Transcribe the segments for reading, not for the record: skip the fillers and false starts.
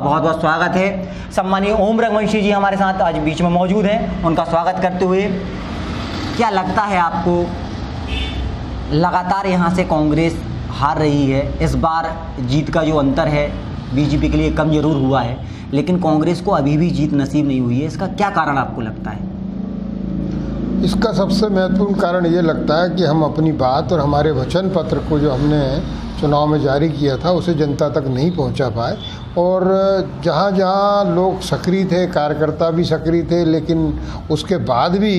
बहुत बहुत स्वागत है। सम्मानीय ओम रघुवंशी जी हमारे साथ आज बीच में मौजूद हैं, उनका स्वागत करते हुए क्या लगता है आपको, लगातार यहाँ से कांग्रेस हार रही है, इस बार जीत का जो अंतर है बीजेपी के लिए कम जरूर हुआ है, लेकिन कांग्रेस को अभी भी जीत नसीब नहीं हुई है, इसका क्या कारण आपको लगता है? इसका सबसे महत्वपूर्ण कारण ये लगता है कि हम अपनी बात और हमारे वचन पत्र को जो हमने चुनाव में जारी किया था उसे जनता तक नहीं पहुंचा पाए। और जहां जहां लोग सक्रिय थे, कार्यकर्ता भी सक्रिय थे, लेकिन उसके बाद भी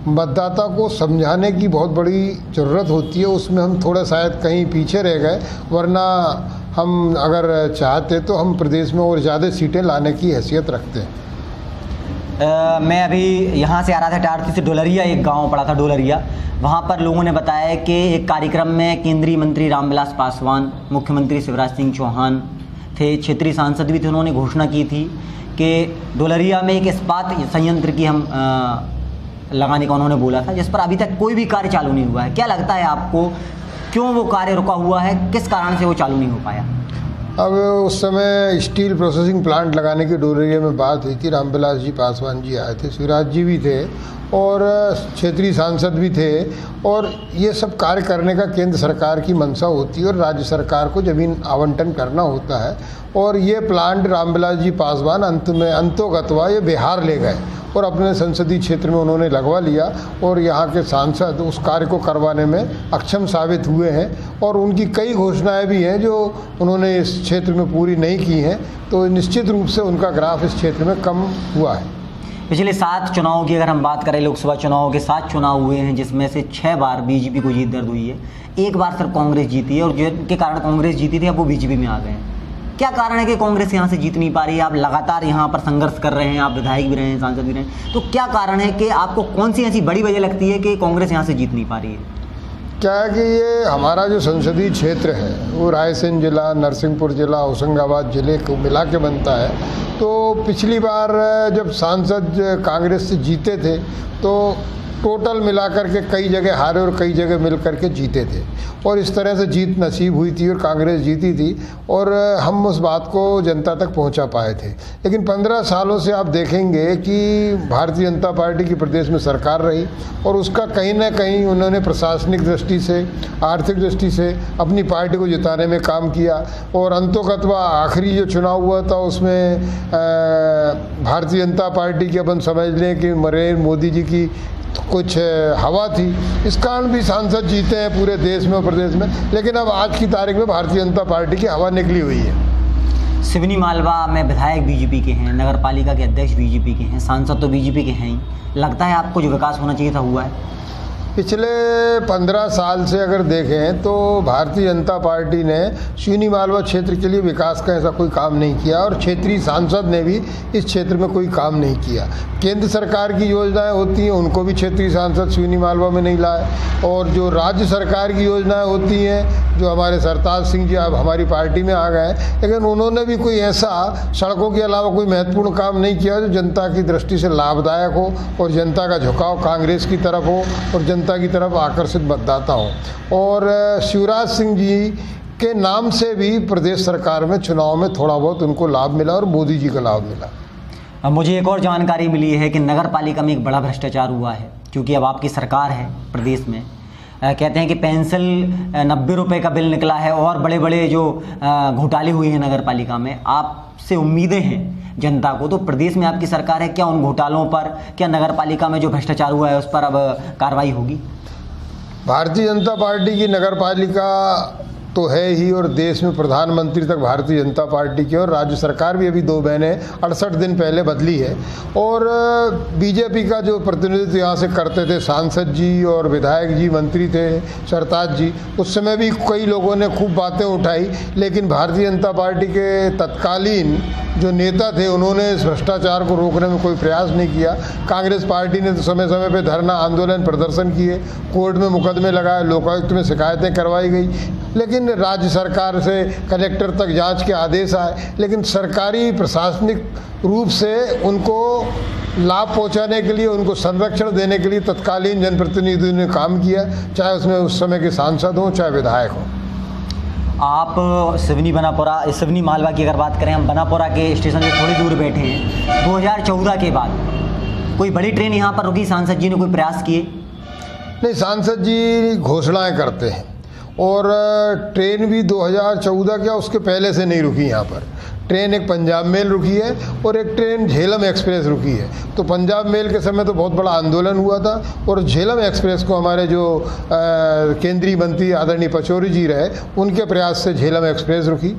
मतदाता को समझाने की बहुत बड़ी ज़रूरत होती है, उसमें हम थोड़ा शायद कहीं पीछे रह गए। वरना हम अगर चाहते तो हम प्रदेश में और ज़्यादा सीटें लाने की हैसियत रखते हैं। मैं अभी यहाँ से आ रहा था टारसी से डोलरिया, एक गांव पड़ा था डोलरिया, वहाँ पर लोगों ने बताया कि एक कार्यक्रम में केंद्रीय मंत्री रामविलास पासवान, मुख्यमंत्री शिवराज सिंह चौहान थे, क्षेत्रीय सांसद भी थे, उन्होंने घोषणा की थी कि डोलरिया में एक इस्पात संयंत्र की हम लगाने का उन्होंने बोला था, जिस पर अभी तक कोई भी कार्य चालू नहीं हुआ है। क्या लगता है आपको, क्यों वो कार्य रुका हुआ है, किस कारण से वो चालू नहीं हो पाया? अब उस समय स्टील प्रोसेसिंग प्लांट लगाने की डोलरिया में बात हुई थी, रामविलास जी पासवान जी आए थे, शिवराज जी भी थे और क्षेत्रीय सांसद भी थे, और ये सब कार्य करने का केंद्र सरकार की मंशा होती है और राज्य सरकार को ज़मीन आवंटन करना होता है। और ये प्लांट रामविलास जी पासवान अंतोगत्वा ये बिहार ले गए और अपने संसदीय क्षेत्र में उन्होंने लगवा लिया, और यहाँ के सांसद उस कार्य को करवाने में अक्षम साबित हुए हैं। और उनकी कई घोषणाएं भी हैं जो उन्होंने इस क्षेत्र में पूरी नहीं की हैं, तो निश्चित रूप से उनका ग्राफ इस क्षेत्र में कम हुआ है। पिछले 7 चुनावों की अगर हम बात करें, लोकसभा चुनाव के 7 चुनाव हुए हैं, जिसमें से 6 बार बीजेपी को जीत दर्ज हुई है, एक बार सिर्फ कांग्रेस जीती है, और जिनके कारण कांग्रेस जीती थी अब वो बीजेपी में आ गए हैं। क्या कारण है कि कांग्रेस यहाँ से जीत नहीं पा रही है? आप लगातार यहाँ पर संघर्ष कर रहे हैं, आप विधायक भी रहे हैं, सांसद भी रहे हैं, तो क्या कारण है कि आपको कौन सी ऐसी बड़ी वजह लगती है कि कांग्रेस यहाँ से जीत नहीं पा रही है? क्या है कि ये हमारा जो संसदीय क्षेत्र है वो रायसेन जिला, नरसिंहपुर जिला, होशंगाबाद जिले को मिला के बनता है। तो पिछली बार जब सांसद कांग्रेस से जीते थे तो टोटल मिलाकर के कई जगह हारे और कई जगह मिल करके जीते थे, और इस तरह से जीत नसीब हुई थी और कांग्रेस जीती थी, और हम उस बात को जनता तक पहुंचा पाए थे। लेकिन 15 सालों से आप देखेंगे कि भारतीय जनता पार्टी की प्रदेश में सरकार रही, और उसका कहीं ना कहीं उन्होंने प्रशासनिक दृष्टि से, आर्थिक दृष्टि से अपनी पार्टी को जिताने में काम किया। और अंतोगत्वा आखिरी जो चुनाव हुआ था उसमें भारतीय जनता पार्टी की अपन समझ लें कि नरेंद्र मोदी जी की कुछ हवा थी, इस कारण भी सांसद जीते हैं पूरे देश में और प्रदेश में। लेकिन अब आज की तारीख में भारतीय जनता पार्टी की हवा निकली हुई है। सिवनी मालवा में विधायक बीजेपी के हैं, नगर पालिका के अध्यक्ष बीजेपी के हैं, सांसद तो बीजेपी के हैं ही, लगता है आपको जो विकास होना चाहिए था हुआ है? पिछले 15 साल से अगर देखें तो भारतीय जनता पार्टी ने सिवनी मालवा क्षेत्र के लिए विकास का ऐसा कोई काम नहीं किया, और क्षेत्रीय सांसद ने भी इस क्षेत्र में कोई काम नहीं किया। केंद्र सरकार की योजनाएं होती हैं उनको भी क्षेत्रीय सांसद सिवनी मालवा में नहीं लाए, और जो राज्य सरकार की योजनाएं होती हैं, जो हमारे सरताज सिंह जी अब हमारी पार्टी में आ गए, लेकिन उन्होंने भी कोई ऐसा सड़कों के अलावा कोई महत्वपूर्ण काम नहीं किया जो जनता की दृष्टि से लाभदायक हो और जनता का झुकाव कांग्रेस की तरफ हो और जनता की तरफ आकर्षित मतदाता हो। और शिवराज सिंह जी के नाम से भी प्रदेश सरकार में चुनाव में थोड़ा बहुत उनको लाभ मिला और मोदी जी का लाभ मिला। अब मुझे एक और जानकारी मिली है कि नगर पालिका में एक बड़ा भ्रष्टाचार हुआ है, क्योंकि अब आपकी सरकार है प्रदेश में। कहते हैं कि पेंसिल 90 रुपये का बिल निकला है, और बड़े बड़े जो घोटाले हुए हैं नगर पालिका में। आपसे उम्मीदें हैं जनता को, तो प्रदेश में आपकी सरकार है, क्या उन घोटालों पर, क्या नगर पालिका में जो भ्रष्टाचार हुआ है उस पर अब कार्रवाई होगी? भारतीय जनता पार्टी की नगर पालिका तो है ही, और देश में प्रधानमंत्री तक भारतीय जनता पार्टी की, और राज्य सरकार भी अभी 2 महीने 68 दिन पहले बदली है। और बीजेपी का जो प्रतिनिधित्व यहाँ से करते थे सांसद जी और विधायक जी, मंत्री थे सरताज जी, उस समय भी कई लोगों ने खूब बातें उठाई, लेकिन भारतीय जनता पार्टी के तत्कालीन जो नेता थे उन्होंने इस भ्रष्टाचार को रोकने में कोई प्रयास नहीं किया। कांग्रेस पार्टी ने तो समय समय पर धरना, आंदोलन, प्रदर्शन किए, कोर्ट में मुकदमे लगाए, लोकायुक्त में शिकायतें करवाई गई, लेकिन राज्य सरकार से कलेक्टर तक जांच के आदेश आए, लेकिन सरकारी प्रशासनिक रूप से उनको लाभ पहुंचाने के लिए, उनको संरक्षण देने के लिए तत्कालीन जनप्रतिनिधियों ने काम किया, चाहे उसमें उस समय के सांसद हों चाहे विधायक हों। आप सिवनी बनापुरा, सिवनी मालवा की अगर बात करें, हम बनापुरा के स्टेशन से थोड़ी दूर बैठे हैं। 2014 के बाद कोई बड़ी ट्रेन यहाँ पर रुकी? सांसद जी ने कोई प्रयास किए? नहीं, सांसद जी घोषणाएं करते हैं और ट्रेन भी 2014 क्या उसके पहले से नहीं रुकी यहाँ पर। ट्रेन एक पंजाब मेल रुकी है और एक ट्रेन झेलम एक्सप्रेस रुकी है। तो पंजाब मेल के समय तो बहुत बड़ा आंदोलन हुआ था और झेलम एक्सप्रेस को हमारे जो केंद्रीय मंत्री आदरणीय पचौरी जी रहे, उनके प्रयास से झेलम एक्सप्रेस रुकी।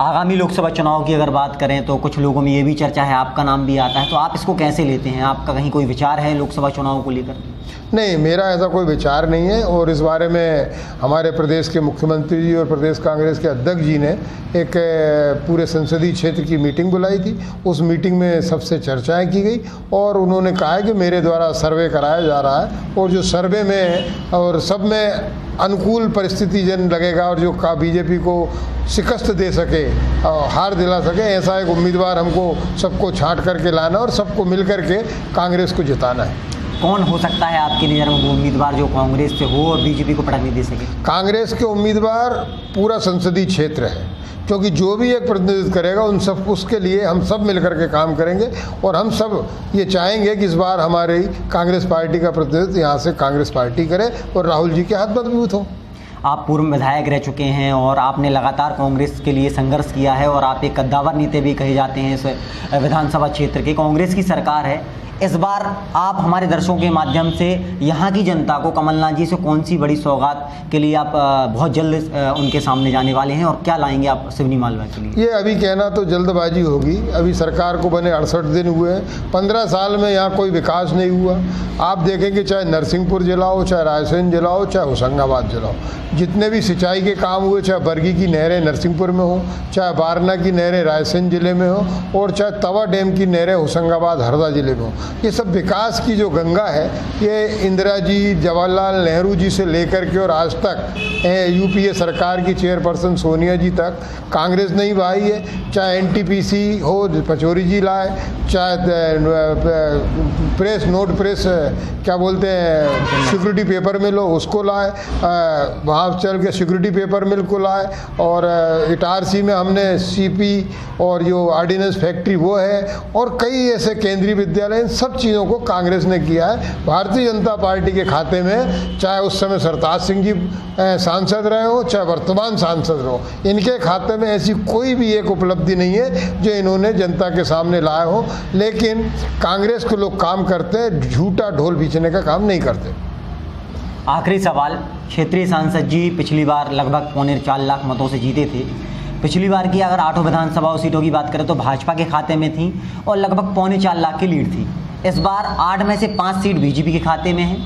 आगामी लोकसभा चुनाव की अगर बात करें तो कुछ लोगों में ये भी चर्चा है, आपका नाम भी आता है, तो आप इसको कैसे लेते हैं? आपका कहीं कोई विचार है लोकसभा चुनाव को लेकर? नहीं, मेरा ऐसा कोई विचार नहीं है और इस बारे में हमारे प्रदेश के मुख्यमंत्री जी और प्रदेश कांग्रेस के अध्यक्ष जी ने एक पूरे संसदीय क्षेत्र की मीटिंग बुलाई थी। उस मीटिंग में सबसे चर्चाएं की गई और उन्होंने कहा है कि मेरे द्वारा सर्वे कराया जा रहा है और जो सर्वे में और सब में अनुकूल परिस्थिति जन लगेगा और जो बीजेपी को शिकस्त दे सके, हार दिला सके, ऐसा एक उम्मीदवार हमको सबको छांट करके लाना और सबको मिल करके कांग्रेस को जिताना है। कौन हो सकता है आपकी नज़र में वो उम्मीदवार जो कांग्रेस से हो और बीजेपी को पटकने दे सके? कांग्रेस के उम्मीदवार पूरा संसदीय क्षेत्र है, क्योंकि जो भी एक प्रतिनिधित्व करेगा उन सब उसके लिए हम सब मिलकर के काम करेंगे और हम सब ये चाहेंगे कि इस बार हमारी कांग्रेस पार्टी का प्रतिनिधित्व यहाँ से कांग्रेस पार्टी करे और राहुल जी के हाथ मजबूत हो। आप पूर्व विधायक रह चुके हैं और आपने लगातार कांग्रेस के लिए संघर्ष किया है और आप एक कद्दावर नेता भी कहे जाते हैं इस विधानसभा क्षेत्र के। कांग्रेस की सरकार है, इस बार आप हमारे दर्शकों के माध्यम से यहाँ की जनता को कमलनाथ जी से कौन सी बड़ी सौगात के लिए आप बहुत जल्द उनके सामने जाने वाले हैं और क्या लाएंगे आप सिवनी मालवा के लिए? ये अभी कहना तो जल्दबाजी होगी। अभी सरकार को बने 68 दिन हुए हैं, 15 साल में यहाँ कोई विकास नहीं हुआ। आप देखेंगे चाहे नरसिंहपुर जिला हो, चाहे रायसेन जिला हो, चाहे होशंगाबाद जिला हो, जितने भी सिंचाई के काम हुए, चाहे बरगी की नहरें नरसिंहपुर में हो, चाहे बारना की नहरें रायसेन जिले में हो और चाहे तवा डैम की नहरें होशंगाबाद हरदा जिले में हो, ये सब विकास की जो गंगा है ये इंदिरा जी, जवाहरलाल नेहरू जी से लेकर के और आज तक यूपीए सरकार की चेयरपर्सन सोनिया जी तक कांग्रेस नहीं बहाई है। चाहे एनटीपीसी हो, पचौरी जी लाए, चाहे प्रेस नोट प्रेस क्या बोलते हैं सिक्योरिटी पेपर मिल हो उसको लाए, वहाँ चल के सिक्योरिटी पेपर मिल को लाए और इटारसी में हमने सीपी और जो ऑर्डिनेंस फैक्ट्री वो है और कई ऐसे केंद्रीय विद्यालय, इन सब चीज़ों को कांग्रेस ने किया है। भारतीय जनता पार्टी के खाते में चाहे उस समय सरताज सिंह जी सांसद रहे हो, चाहे वर्तमान सांसद रहो, इनके खाते में ऐसी कोई भी एक उपलब्धि नहीं है जो इन्होंने जनता के सामने लाए हो। लेकिन कांग्रेस के लोग काम करते हैं, झूठा ढोल पीछने का काम नहीं करते। आखिरी सवाल, क्षेत्रीय सांसद जी पिछली बार लगभग 4.25 लाख मतों से जीते थे। पिछली बार की अगर 8 विधानसभा सीटों की बात करें तो भाजपा के खाते में थी और लगभग 4.25 लाख की लीड थी। इस बार 8 में से 5 सीट बीजेपी के खाते में है,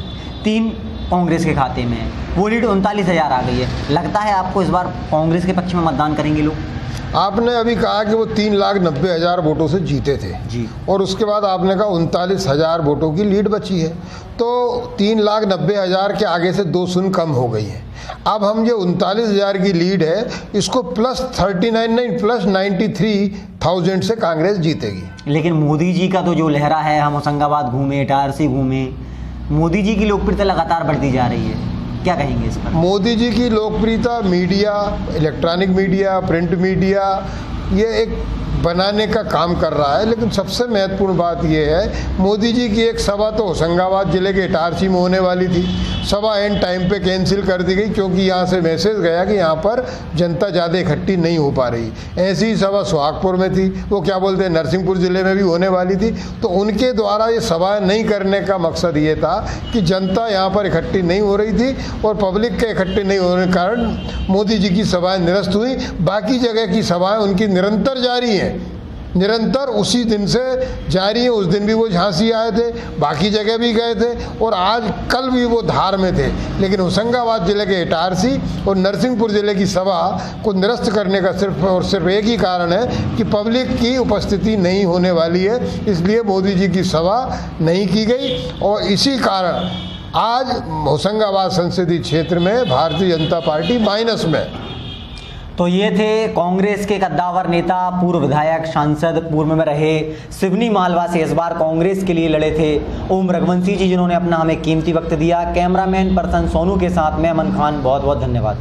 3 कांग्रेस के खाते में है, वो लीड 39,000 आ गई है। लगता है आपको इस बार कांग्रेस के पक्ष में मतदान करेंगे लोग? आपने अभी कहा कि वो 3,90,000 वोटों से जीते थे जी, और उसके बाद आपने कहा 39,000 वोटों की लीड बची है, तो 3,90,000 के आगे से 2 शून्य कम हो गई है। अब हम ये 39,000 की लीड है, इसको प्लस 93,000 से कांग्रेस जीतेगी। लेकिन मोदी जी का तो जो लहरा है, हम होशंगाबाद घूमे, इटारसी घूमे, मोदी जी की लोकप्रियता लगातार बढ़ती जा रही है, क्या कहेंगे इस पर? मोदी जी की लोकप्रियता media, electronic media, print media ये एक बनाने का काम कर रहा है। लेकिन सबसे महत्वपूर्ण बात यह है, मोदी जी की एक सभा तो होशंगाबाद जिले के इटारसी में होने वाली थी, सभा एंड टाइम पे कैंसिल कर दी गई क्योंकि यहाँ से मैसेज गया कि यहाँ पर जनता ज़्यादा इकट्ठी नहीं हो पा रही। ऐसी ही सभा सुहागपुर में थी, वो क्या बोलते हैं नरसिंहपुर ज़िले में भी होने वाली थी। तो उनके द्वारा ये सभा नहीं करने का मकसद ये था कि जनता यहाँ पर इकट्ठी नहीं हो रही थी और पब्लिक के इकट्ठे नहीं होने के कारण मोदी जी की सभाएँ निरस्त हुई। बाकी जगह की सभाएँ उनकी निरंतर जारी हैं, निरंतर उसी दिन से जारी है। उस दिन भी वो झांसी आए थे, बाकी जगह भी गए थे और आज कल भी वो धार में थे। लेकिन होशंगाबाद जिले के इटारसी और नरसिंहपुर जिले की सभा को निरस्त करने का सिर्फ और सिर्फ एक ही कारण है कि पब्लिक की उपस्थिति नहीं होने वाली है, इसलिए मोदी जी की सभा नहीं की गई। और इसी कारण आज होशंगाबाद संसदीय क्षेत्र में भारतीय जनता पार्टी माइनस में। तो ये थे कांग्रेस के कद्दावर नेता, पूर्व विधायक, सांसद, पूर्व में रहे, सिवनी मालवा से इस बार कांग्रेस के लिए लड़े थे, ओम रघुवंशी जी, जिन्होंने अपना हमें कीमती वक्त दिया। कैमरामैन पर्सन सोनू के साथ मैं अमन खान, बहुत बहुत धन्यवाद।